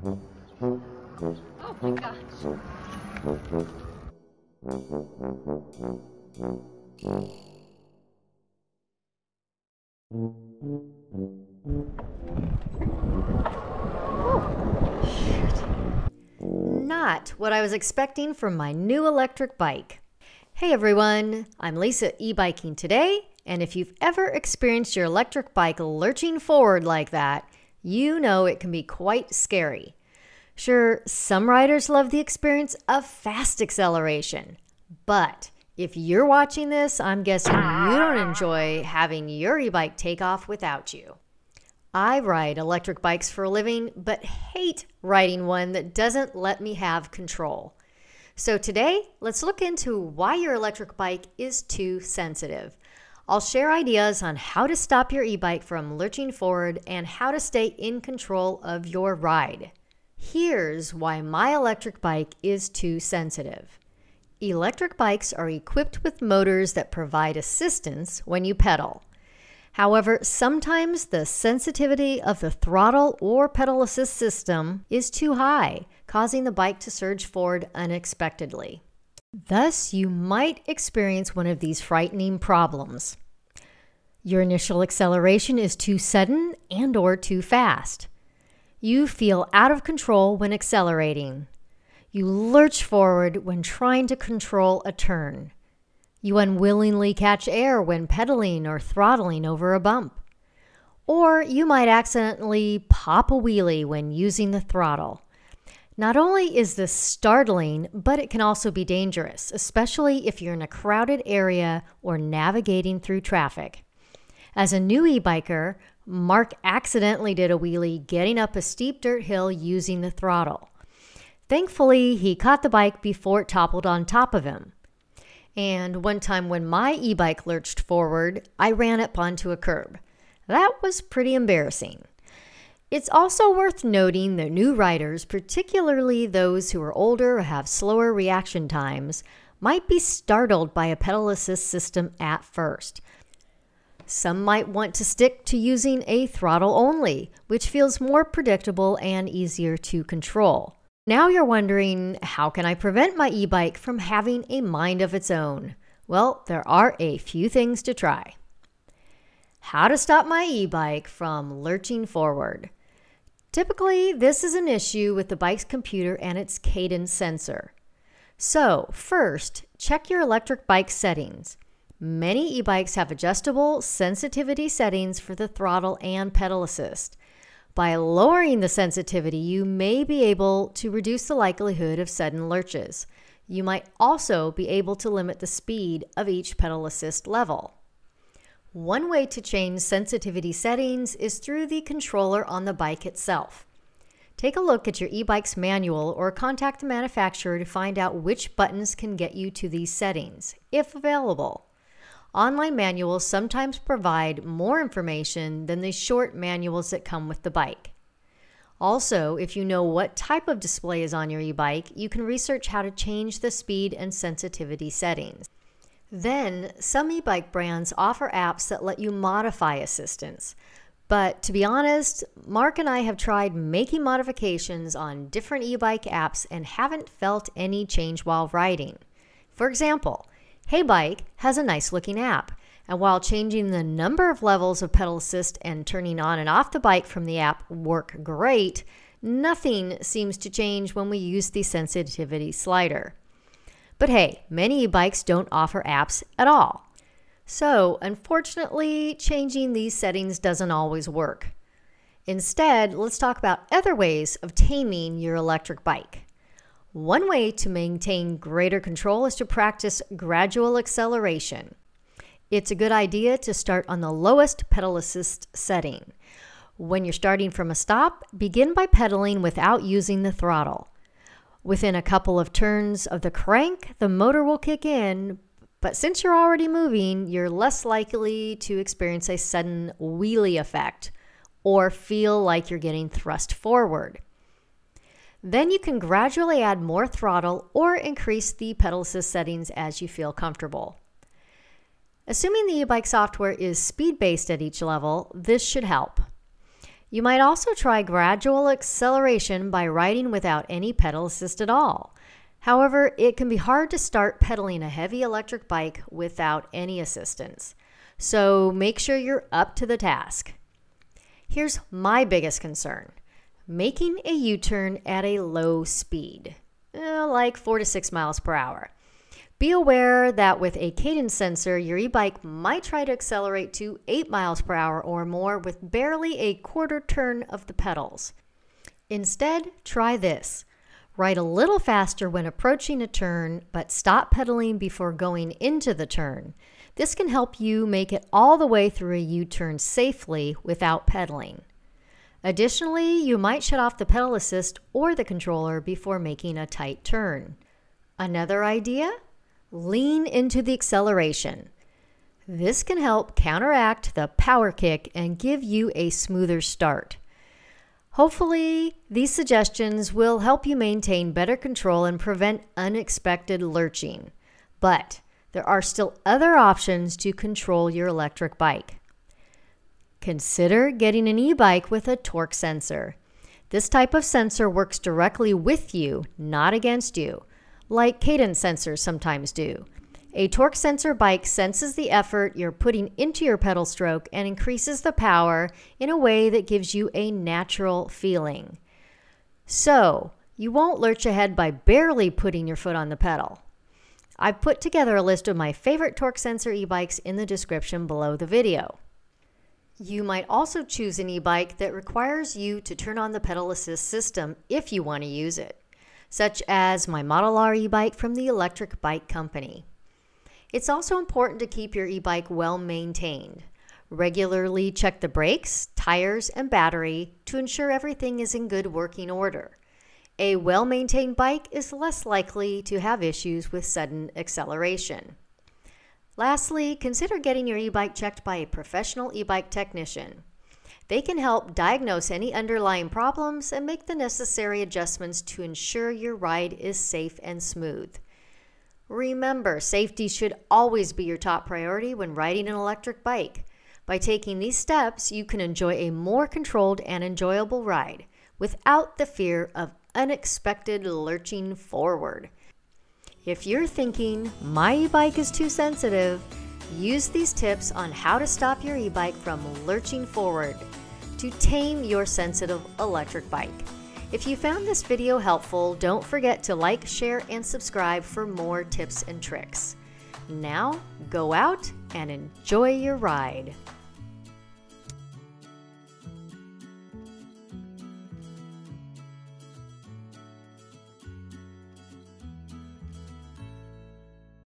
Oh my gosh. Not what I was expecting from my new electric bike. Hey everyone, I'm Lisa e-biking today, and if you've ever experienced your electric bike lurching forward like that, you know it can be quite scary. Sure, some riders love the experience of fast acceleration, but if you're watching this, I'm guessing you don't enjoy having your e-bike take off without you. I ride electric bikes for a living, but hate riding one that doesn't let me have control. So today, let's look into why your electric bike is too sensitive. I'll share ideas on how to stop your e-bike from lurching forward and how to stay in control of your ride. Here's why my electric bike is too sensitive. Electric bikes are equipped with motors that provide assistance when you pedal. However, sometimes the sensitivity of the throttle or pedal assist system is too high, causing the bike to surge forward unexpectedly. Thus, you might experience one of these frightening problems. Your initial acceleration is too sudden and/or too fast. You feel out of control when accelerating. You lurch forward when trying to control a turn. You unwillingly catch air when pedaling or throttling over a bump. Or you might accidentally pop a wheelie when using the throttle. Not only is this startling, but it can also be dangerous, especially if you're in a crowded area or navigating through traffic. As a new e-biker, Mark accidentally did a wheelie getting up a steep dirt hill using the throttle. Thankfully, he caught the bike before it toppled on top of him. And one time when my e-bike lurched forward, I ran up onto a curb. That was pretty embarrassing. It's also worth noting that new riders, particularly those who are older or have slower reaction times, might be startled by a pedal assist system at first. Some might want to stick to using a throttle only, which feels more predictable and easier to control. Now you're wondering, how can I prevent my e-bike from having a mind of its own? Well, there are a few things to try. How to stop my e-bike from lurching forward. Typically, this is an issue with the bike's computer and its cadence sensor. So, first, check your electric bike settings. Many e-bikes have adjustable sensitivity settings for the throttle and pedal assist. By lowering the sensitivity, you may be able to reduce the likelihood of sudden lurches. You might also be able to limit the speed of each pedal assist level. One way to change sensitivity settings is through the controller on the bike itself. Take a look at your e-bike's manual or contact the manufacturer to find out which buttons can get you to these settings, if available. Online manuals sometimes provide more information than the short manuals that come with the bike. Also, if you know what type of display is on your e-bike, you can research how to change the speed and sensitivity settings. Then, some e-bike brands offer apps that let you modify assistance. But to be honest, Mark and I have tried making modifications on different e-bike apps and haven't felt any change while riding. For example, Hey Bike has a nice looking app, and while changing the number of levels of pedal assist and turning on and off the bike from the app work great, nothing seems to change when we use the sensitivity slider. But hey, many e-bikes don't offer apps at all. So, unfortunately, changing these settings doesn't always work. Instead, let's talk about other ways of taming your electric bike. One way to maintain greater control is to practice gradual acceleration. It's a good idea to start on the lowest pedal assist setting. When you're starting from a stop, begin by pedaling without using the throttle. Within a couple of turns of the crank, the motor will kick in, but since you're already moving, you're less likely to experience a sudden wheelie effect or feel like you're getting thrust forward. Then you can gradually add more throttle or increase the pedal assist settings as you feel comfortable. Assuming the e-bike software is speed-based at each level, this should help. You might also try gradual acceleration by riding without any pedal assist at all. However, it can be hard to start pedaling a heavy electric bike without any assistance. So make sure you're up to the task. Here's my biggest concern: making a U-turn at a low speed, like 4 to 6 miles per hour. Be aware that with a cadence sensor, your e-bike might try to accelerate to 8 miles per hour or more with barely a quarter turn of the pedals. Instead, try this. Ride a little faster when approaching a turn, but stop pedaling before going into the turn. This can help you make it all the way through a U-turn safely without pedaling. Additionally, you might shut off the pedal assist or the controller before making a tight turn. Another idea? Lean into the acceleration. This can help counteract the power kick and give you a smoother start. Hopefully, these suggestions will help you maintain better control and prevent unexpected lurching. But there are still other options to control your electric bike. Consider getting an e-bike with a torque sensor. This type of sensor works directly with you, not against you, like cadence sensors sometimes do. A torque sensor bike senses the effort you're putting into your pedal stroke and increases the power in a way that gives you a natural feeling. So, you won't lurch ahead by barely putting your foot on the pedal. I've put together a list of my favorite torque sensor e-bikes in the description below the video. You might also choose an e-bike that requires you to turn on the pedal assist system if you want to use it, such as my Model R e-bike from the Electric Bike Company. It's also important to keep your e-bike well maintained. Regularly check the brakes, tires, and battery to ensure everything is in good working order. A well-maintained bike is less likely to have issues with sudden acceleration. Lastly, consider getting your e-bike checked by a professional e-bike technician. They can help diagnose any underlying problems and make the necessary adjustments to ensure your ride is safe and smooth. Remember, safety should always be your top priority when riding an electric bike. By taking these steps, you can enjoy a more controlled and enjoyable ride without the fear of unexpected lurching forward. If you're thinking, my e-bike is too sensitive, use these tips on how to stop your e-bike from lurching forward to tame your sensitive electric bike. If you found this video helpful, don't forget to like, share, and subscribe for more tips and tricks. Now, go out and enjoy your ride.